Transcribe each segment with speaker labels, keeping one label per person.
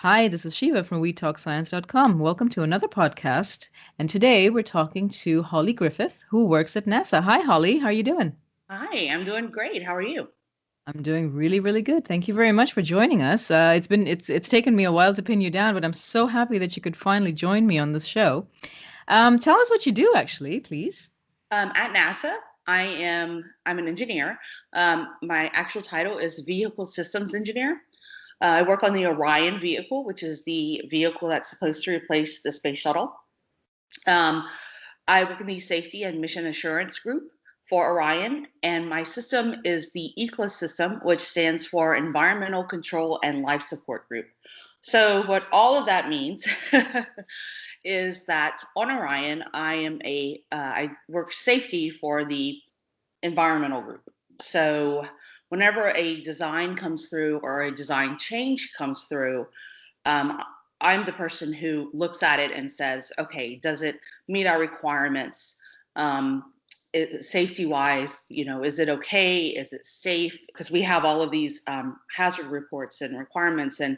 Speaker 1: Hi, this is Shiva from WeTalkScience.com. Welcome to another podcast. And today we're talking to Holly Griffith, who works at NASA. Hi, Holly. How are you doing?
Speaker 2: Hi, I'm doing great. How are you?
Speaker 1: I'm doing really, really good. Thank you very much for joining us. It's taken me a while to pin you down, but I'm so happy that you could finally join me on this show. Tell us what you do, actually, please.
Speaker 2: At NASA, I'm an engineer. My actual title is Vehicle Systems Engineer. I work on the Orion vehicle, which is the vehicle that's supposed to replace the space shuttle. Um, I work in the Safety and Mission Assurance Group for Orion, and my system is the ECLAS system, which stands for Environmental Control and Life Support Group. So, what all of that means is that on Orion, I work safety for the environmental group. So, whenever a design comes through or a design change comes through, um, I'm the person who looks at it and says, okay, does it meet our requirements? Safety wise, is it okay? Is it safe? Because we have all of these hazard reports and requirements, and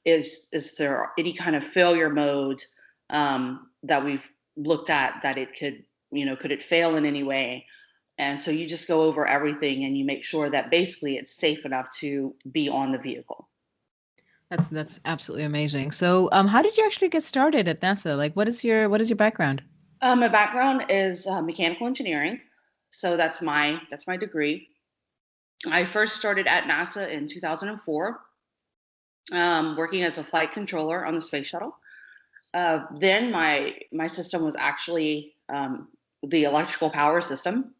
Speaker 2: is there any kind of failure mode that we've looked at that it could, could it fail in any way? And so you just go over everything and you make sure that basically it's safe enough to be on the vehicle.
Speaker 1: That's absolutely amazing. So, how did you actually get started at NASA? Like, what is your background?
Speaker 2: My background is mechanical engineering, so that's my degree. I first started at NASA in 2004, working as a flight controller on the space shuttle. Then my system was actually the electrical power system.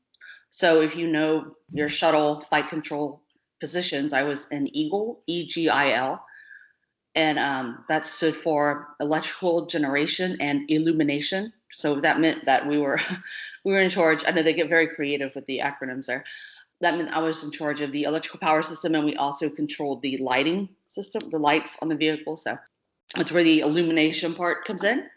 Speaker 2: So if you know your shuttle flight control positions, I was an Eagle, EGIL, and that stood for electrical generation and illumination. So that meant that we were we were in charge. I know they get very creative with the acronyms there. That meant I was in charge of the electrical power system, and we also controlled the lighting system, the lights on the vehicle. So that's where the illumination part comes in.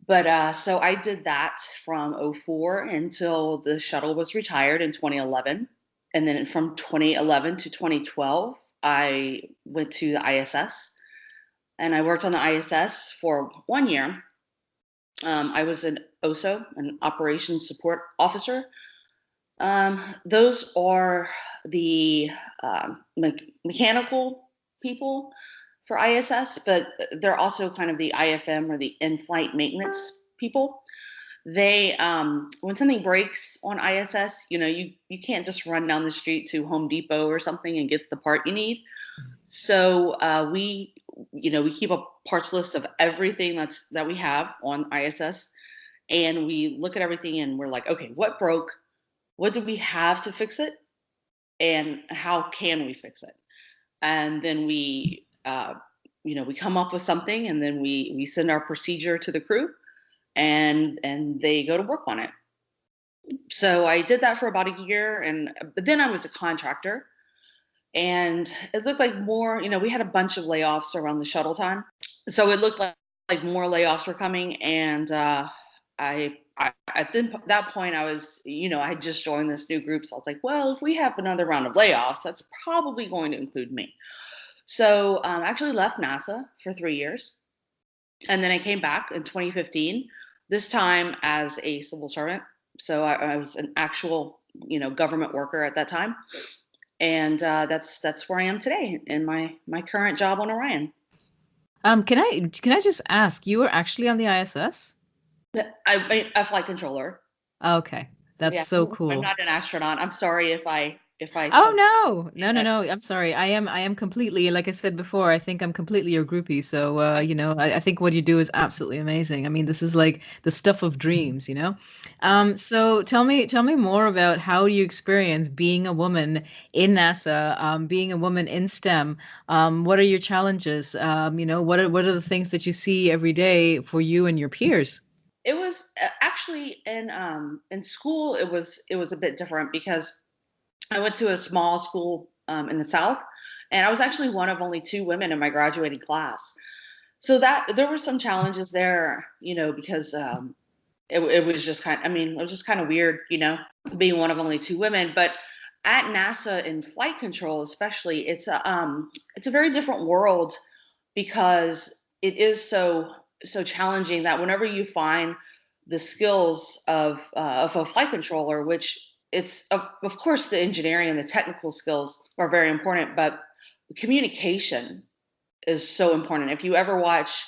Speaker 2: But so I did that from '04 until the shuttle was retired in 2011. And then from 2011 to 2012, I went to the ISS and I worked on the ISS for 1 year. I was an OSO, an operations support officer. Those are the mechanical people for ISS, but they're also kind of the IFM or the in-flight maintenance people. They when something breaks on ISS, you can't just run down the street to Home Depot or something and get the part you need. So we keep a parts list of everything that we have on ISS, and we look at everything and we're like, okay, what broke? What do we have to fix it? And how can we fix it? And then we come up with something, and then we send our procedure to the crew, and they go to work on it. So I did that for about a year, and but then I was a contractor, and it looked like more. We had a bunch of layoffs around the shuttle time, so it looked like more layoffs were coming, and I at that point I was, I had just joined this new group, so I was like, well, if we have another round of layoffs, that's probably going to include me. So I actually left NASA for 3 years, and then I came back in 2015. This time as a civil servant, so I was an actual, government worker at that time, and that's where I am today in my current job on Orion.
Speaker 1: Can I just ask, you were actually on the ISS?
Speaker 2: I'm a flight controller.
Speaker 1: Okay, that's
Speaker 2: Yeah,
Speaker 1: so
Speaker 2: I'm
Speaker 1: cool.
Speaker 2: not an astronaut. I'm sorry if I
Speaker 1: Oh
Speaker 2: said
Speaker 1: no, no, no,
Speaker 2: that.
Speaker 1: no. I'm sorry. I am completely, like I said before, I think I'm completely your groupie. So, I think what you do is absolutely amazing. I mean, this is like the stuff of dreams. So tell me more about how you experience being a woman in NASA, being a woman in STEM. What are your challenges? What are the things that you see every day for you and your peers?
Speaker 2: It was actually in school. It was a bit different because I went to a small school in the South, and I was actually one of only two women in my graduating class. So that there were some challenges there, because it was just it was just kind of weird, being one of only two women. But at NASA in flight control, especially, it's a very different world because it is so challenging that whenever you find the skills of a flight controller, which it's of course the engineering and the technical skills are very important, but communication is so important. If you ever watch,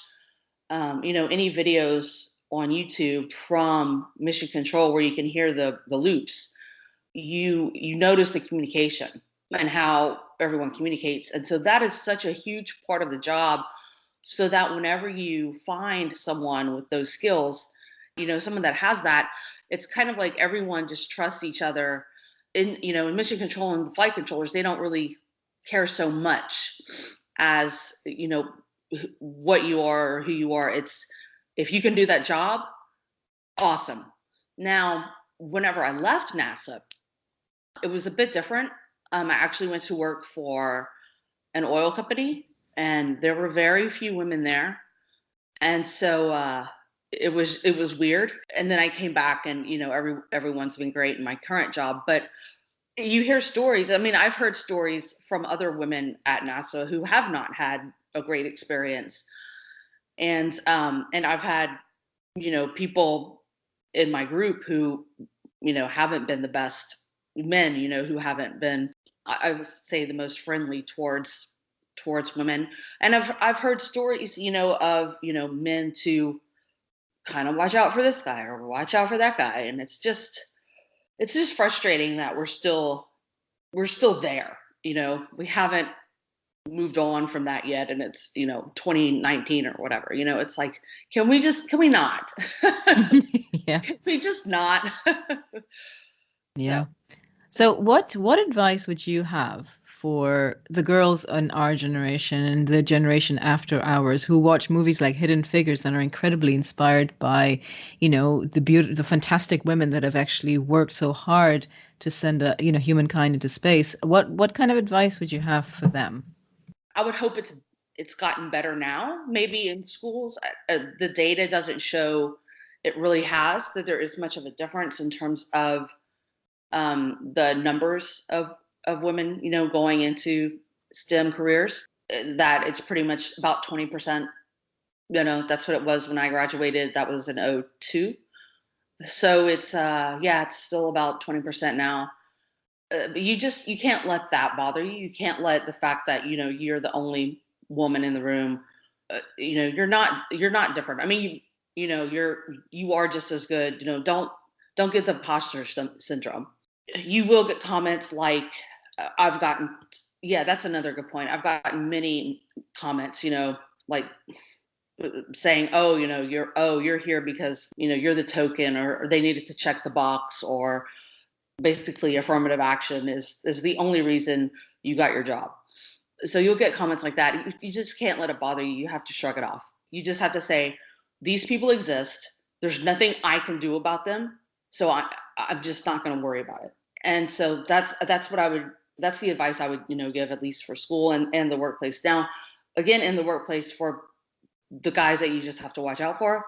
Speaker 2: any videos on YouTube from mission control where you can hear the loops, you notice the communication and how everyone communicates, and so that is such a huge part of the job. So that whenever you find someone with those skills, someone that has that, it's kind of like everyone just trusts each other. In mission control and the flight controllers, they don't really care so much as what you are or who you are. It's if you can do that job, awesome. Now, whenever I left NASA, it was a bit different. I actually went to work for an oil company, and there were very few women there, and so it was weird. And then I came back, and everyone's been great in my current job. But you hear stories. I mean, I've heard stories from other women at NASA who have not had a great experience, and I've had people in my group who haven't been the best men, who haven't been, I would say, the most friendly towards women. And I've heard stories, of men to kind of watch out for this guy or watch out for that guy, and it's just frustrating that we're still there. We haven't moved on from that yet, and it's 2019 or whatever. It's like, can we not?
Speaker 1: Yeah.
Speaker 2: Can we just not? So
Speaker 1: Yeah. So what advice would you have for the girls in our generation and the generation after ours who watch movies like Hidden Figures and are incredibly inspired by, the fantastic women that have actually worked so hard to send humankind into space? What kind of advice would you have for them?
Speaker 2: I would hope it's gotten better now. Maybe in schools, the data doesn't show it really has that there is much of a difference in terms of the numbers of women, going into STEM careers. That it's pretty much about 20%. That's what it was when I graduated. That was in '02. So it's still about 20% now. But you can't let that bother you. You can't let the fact that you're the only woman in the room. You're not different. I mean, you are just as good. Don't get the imposter syndrome. You will get comments like, I've gotten. Yeah, that's another good point. I've gotten many comments. Like saying, "Oh, you're here because you're the token," or they needed to check the box, or basically affirmative action is the only reason you got your job. So you'll get comments like that. You just can't let it bother you. You have to shrug it off. You just have to say, these people exist. There's nothing I can do about them. So I'm just not going to worry about it. And so that's the advice I would, give, at least for school and the workplace. Now, again, in the workplace, for the guys that you just have to watch out for,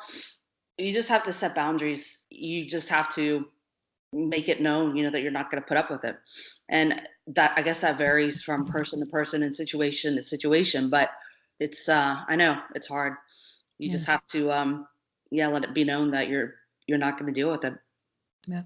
Speaker 2: you just have to set boundaries. You just have to make it known, that you're not going to put up with it. And that, I guess, that varies from person to person and situation to situation, but I know it's hard. You
Speaker 1: Yeah.
Speaker 2: just have to yeah, let it be known that you're not going to deal with it.
Speaker 1: Yeah.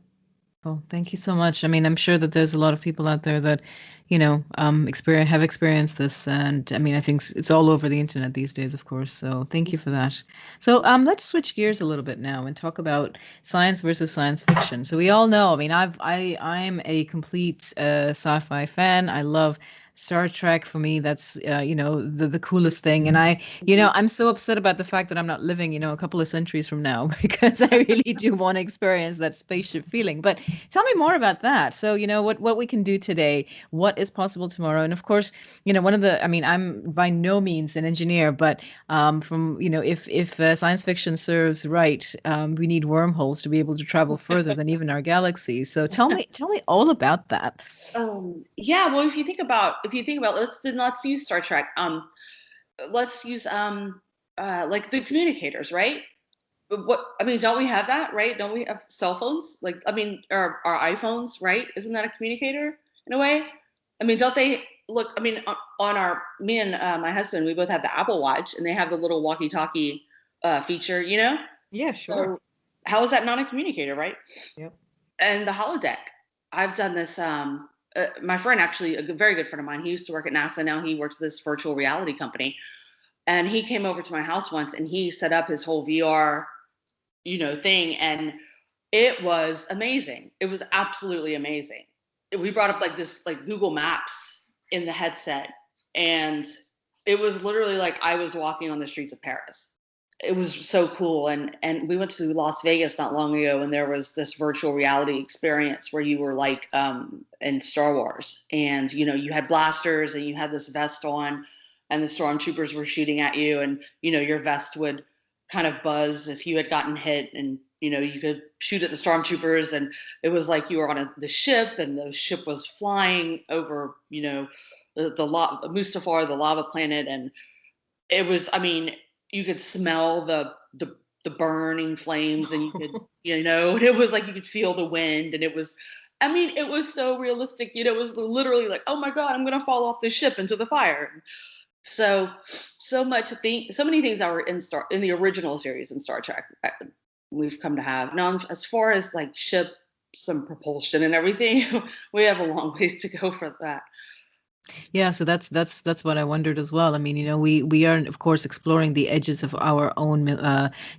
Speaker 1: Well, thank you so much. I mean, I'm sure that there's a lot of people out there that, have experienced this, and I mean, I think it's all over the internet these days, of course. So thank you for that. So, let's switch gears a little bit now and talk about science versus science fiction. So we all know. I mean, I'm a complete sci-fi fan. I love Star Trek. For me, that's the coolest thing. And
Speaker 2: Mhm.
Speaker 1: I'm so upset about the fact that I'm not living, a couple of centuries from now because I really do want to experience that spaceship feeling. But tell me more about that. So, what we can do today, what is possible tomorrow. And of course, I mean, I'm by no means an engineer, but from, if science fiction serves right, we need wormholes to be able to travel further than even our galaxy. So tell me all about that.
Speaker 2: Yeah, well, if you think about, let's use Star Trek. Let's use like the communicators, right? But what I mean, don't we have that, right? Don't we have cell phones? Like, I mean, our iPhones, right? Isn't that a communicator in a way? I mean, don't they? look, I mean, on our me and my husband, we both have the Apple Watch, and they have the little walkie-talkie feature, you know.
Speaker 1: Yeah, sure.
Speaker 2: So how is that not a communicator, right?
Speaker 1: Yep.
Speaker 2: And the holodeck. I've done this. My friend, actually, very good friend of mine, he used to work at NASA. Now he works at this virtual reality company, and he came over to my house once, and he set up his whole VR, thing, and it was amazing. It was absolutely amazing. We brought up like this, like Google Maps in the headset, and it was literally like I was walking on the streets of Paris. It was so cool, and we went to Las Vegas not long ago, and there was this virtual reality experience where you were like in Star Wars, and you had blasters and you had this vest on, and the stormtroopers were shooting at you, and your vest would kind of buzz if you had gotten hit, and you could shoot at the stormtroopers, and it was like you were on the ship, and the ship was flying over the Mustafar, the lava planet, and it was, I mean, you could smell the burning flames, and you could, and it was like you could feel the wind, and it was, I mean, it was so realistic. It was literally like, oh my God, I'm gonna fall off the ship into the fire. So, so many things that were in the original series in Star Trek, we've come to have. Now, as far as like ships and propulsion and everything, we have a long ways to go for that.
Speaker 1: Yeah, so that's what I wondered as well. I mean, we are of course exploring the edges of our own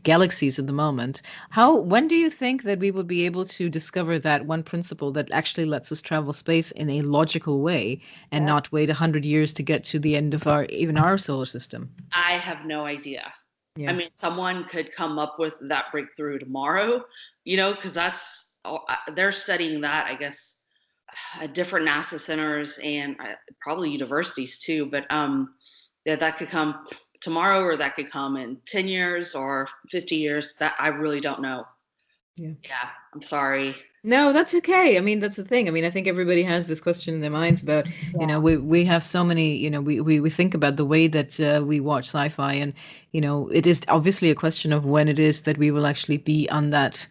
Speaker 1: galaxies at the moment. When do you think that we will be able to discover that one principle that actually lets us travel space in a logical way and
Speaker 2: Yeah.
Speaker 1: not wait 100 years to get to the end of our solar system?
Speaker 2: I have no idea. I
Speaker 1: Yeah.
Speaker 2: mean, someone could come up with that breakthrough tomorrow, because they're studying that, I guess, at different NASA centers, and probably universities too. But yeah, that could come tomorrow, or that could come in 10 years or 50 years. That I really don't know.
Speaker 1: Yeah.
Speaker 2: Yeah, I'm sorry.
Speaker 1: No, that's okay. I mean, that's the thing. I mean, I think everybody has this question in their minds about,
Speaker 2: Yeah.
Speaker 1: we have so many, we think about the way that we watch sci-fi, and, it is obviously a question of when it is that we will actually be on that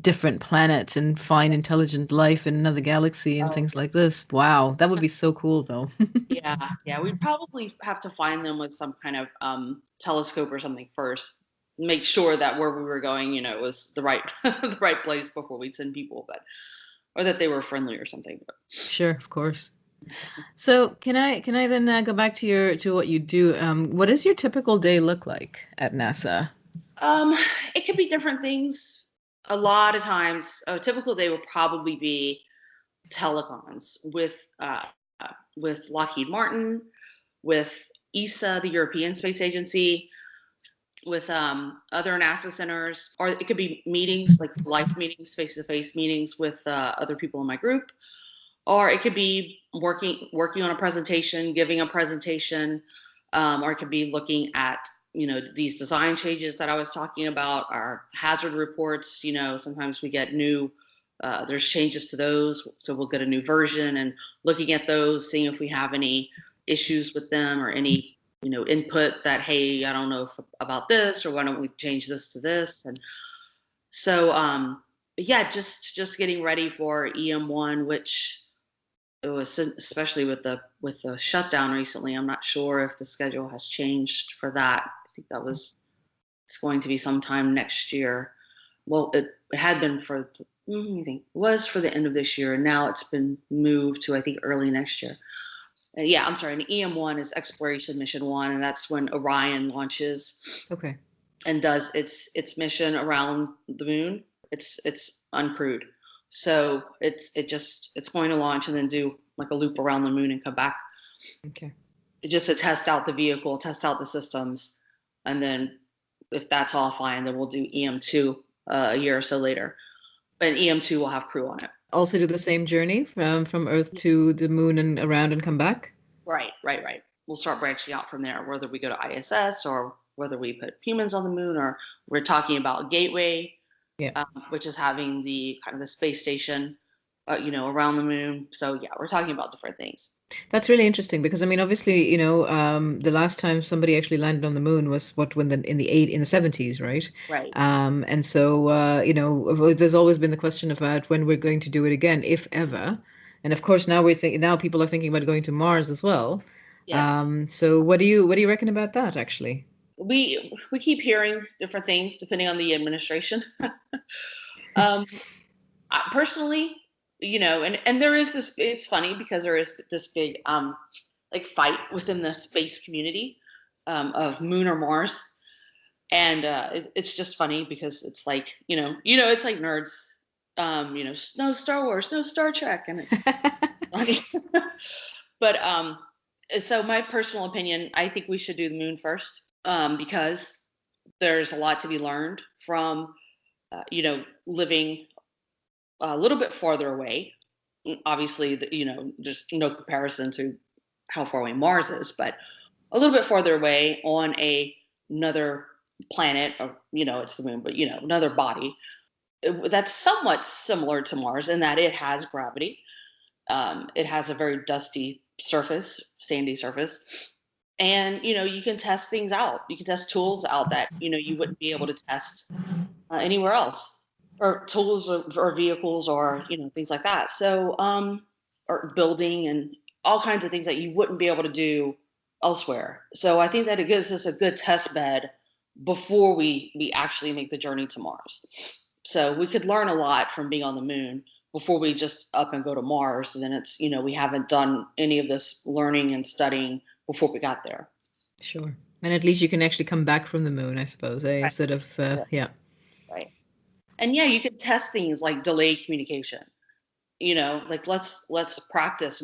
Speaker 1: different planet and find intelligent life in another galaxy and
Speaker 2: Oh,
Speaker 1: things like this. Wow, that would be so cool, though.
Speaker 2: yeah, yeah. We'd probably have to find them with some kind of telescope or something first. Make sure that where we were going, was the right the right place before we'd send people, but or that they were friendly or something. But,
Speaker 1: Sure, of course. So can I then go back to what you do? What does your typical day look like at NASA?
Speaker 2: um, it could be different things. A lot of times, a typical day would probably be telecons with Lockheed Martin, with ESA, the European Space Agency, with other NASA centers, or it could be meetings, like live meetings, face-to-face meetings with other people in my group, or it could be working on a presentation, giving a presentation, or it could be looking at these design changes that I was talking about, our hazard reports. Sometimes we get new. There's changes to those, so we'll get a new version and looking at those, seeing if we have any issues with them or any input that, hey, I don't know about this, or why don't we change this to this. And so yeah, just getting ready for EM1, which it was, especially with the shutdown recently. I'm not sure if the schedule has changed for that. I think it's going to be sometime next year. Well, it had been I think it was for the end of this year, and now it's been moved to, I think, early next year. Yeah, I'm sorry. And EM1 is Exploration Mission 1, and that's when Orion launches
Speaker 1: Okay.
Speaker 2: and does its mission around the moon. It's uncrewed, so it's going to launch and then do like a loop around the moon and come back,
Speaker 1: Okay.
Speaker 2: just to test out the vehicle, test out the systems, and then if that's all fine, then we'll do EM2 a year or so later. But EM2 will have crew on it.
Speaker 1: Also do the same journey from Earth to the moon and around and come back?
Speaker 2: Right, right, right. We'll start branching out from there, whether we go to ISS or whether we put humans on the moon, or we're talking about Gateway,
Speaker 1: Yeah.
Speaker 2: which is having the kind of the space station, around the moon. So yeah, we're talking about different things.
Speaker 1: That's really interesting because I mean, obviously, the last time somebody actually landed on the moon was in the 70s, right?
Speaker 2: Right.
Speaker 1: And so there's always been the question about when we're going to do it again, if ever. And of course, now people are thinking about going to Mars as well.
Speaker 2: Yes.
Speaker 1: So what do you reckon about that, actually?
Speaker 2: We keep hearing different things depending on the administration. um, Personally, and there is this. It's funny because there is this big like fight within the space community of Moon or Mars, and it's just funny because it's like it's like nerds, no Star Wars, no Star Trek, and it's funny. But so my personal opinion, I think we should do the moon first, because there's a lot to be learned from living a little bit farther away. Obviously, there's no comparison to how far away Mars is, but a little bit farther away on another planet, or it's the moon, but another body that's somewhat similar to Mars in that it has gravity. It has a very dusty surface, sandy surface, and you can test things out. You can test tools out that you wouldn't be able to test anywhere else, or tools, or vehicles, or things like that. So, or building and all kinds of things that you wouldn't be able to do elsewhere. So I think that it gives us a good test bed before we actually make the journey to Mars. So we could learn a lot from being on the moon before we just up and go to Mars. And then it's we haven't done any of this learning and studying before we got there.
Speaker 1: Sure. And at least you can actually come back from the moon, I suppose, eh?
Speaker 2: Right.
Speaker 1: Instead of yeah.
Speaker 2: Right. And yeah, you could test things like delayed communication. Like let's practice,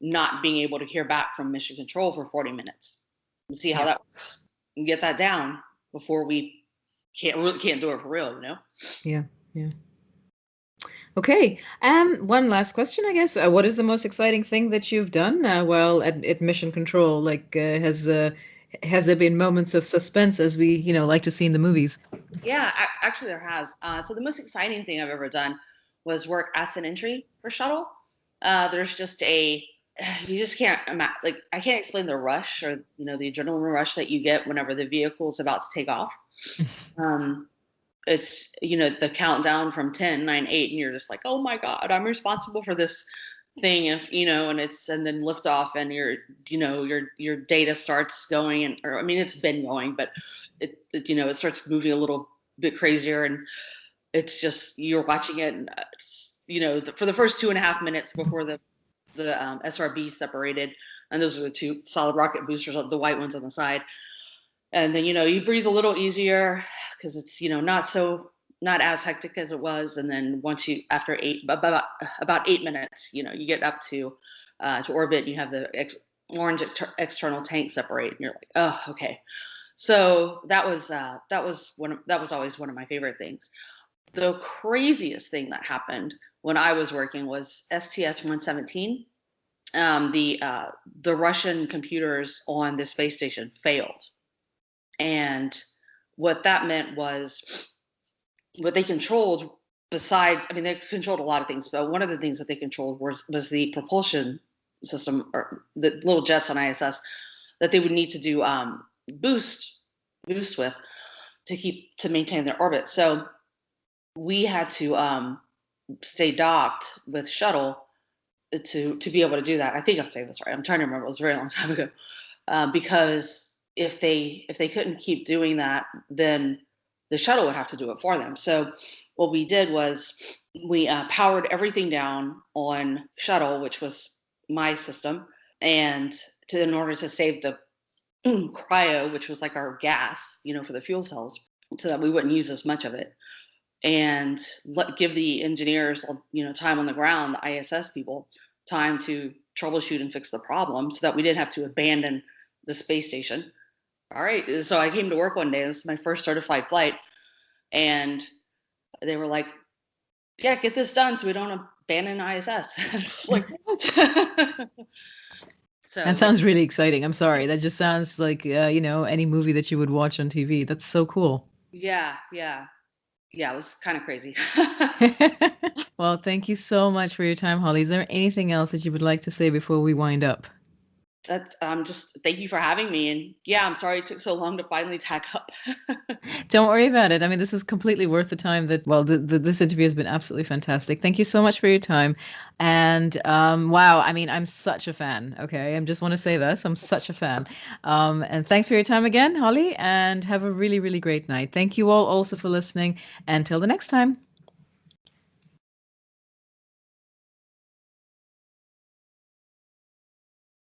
Speaker 2: not being able to hear back from mission control for 40 minutes and see how
Speaker 1: Yeah.
Speaker 2: that works and get that down before we can't do it for real.
Speaker 1: Yeah. Yeah. Okay. One last question, I guess. What is the most exciting thing that you've done while at Mission Control? Like, has there been moments of suspense as we, like to see in the movies?
Speaker 2: Yeah, actually there has. So the most exciting thing I've ever done was work asset entry for shuttle. There's just you just can't like I can't explain the rush, or the adrenaline rush that you get whenever the vehicle is about to take off. Um, it's the countdown from 10, 9, 8, and you're just like, oh my god, I'm responsible for this thing, and then lift off, and your data starts going, or I mean it's been going, but it starts moving a little bit crazier, and it's just you're watching it, and it's, for the first 2.5 minutes before the SRB separated, and those are the two solid rocket boosters, the white ones on the side. And then you breathe a little easier because it's not as hectic as it was. And then once you after about 8 minutes, you get up to orbit, and you have the orange external tank separate, and you're like, oh, okay. So that was always one of my favorite things. The craziest thing that happened when I was working was STS-117. The Russian computers on the space station failed. And what that meant was what they controlled, besides, I mean, they controlled a lot of things, but one of the things that they controlled was the propulsion system, or the little jets on ISS that they would need to do boost with to maintain their orbit. So we had to stay docked with shuttle to be able to do that. I think I'm saying this right. I'm trying to remember. It was a very long time ago. Because if they couldn't keep doing that, then the shuttle would have to do it for them. So what we did was we powered everything down on shuttle, which was my system, and in order to save the cryo, which was like our gas, for the fuel cells, so that we wouldn't use as much of it, and give the engineers, time on the ground, the ISS people, time to troubleshoot and fix the problem, so that we didn't have to abandon the space station. All right. So I came to work one day. This is my first certified flight. And they were like, yeah, get this done so we don't abandon ISS. I was like, what?
Speaker 1: That
Speaker 2: So, yeah.
Speaker 1: sounds really exciting. I'm sorry. That just sounds like, any movie that you would watch on TV. That's so cool.
Speaker 2: Yeah. Yeah. Yeah. It was kind of crazy.
Speaker 1: Well, thank you so much for your time, Holly. Is there anything else that you would like to say before we wind up?
Speaker 2: That's just thank you for having me. And yeah, I'm sorry it took so long to finally tack up.
Speaker 1: Don't worry about it. I mean, this is completely worth the time that, well, this interview has been absolutely fantastic. Thank you so much for your time. And wow, I mean, I'm such a fan. Okay. I just want to say this. I'm such a fan. And thanks for your time again, Holly, and have a really, really great night. Thank you all also for listening. Until the next time.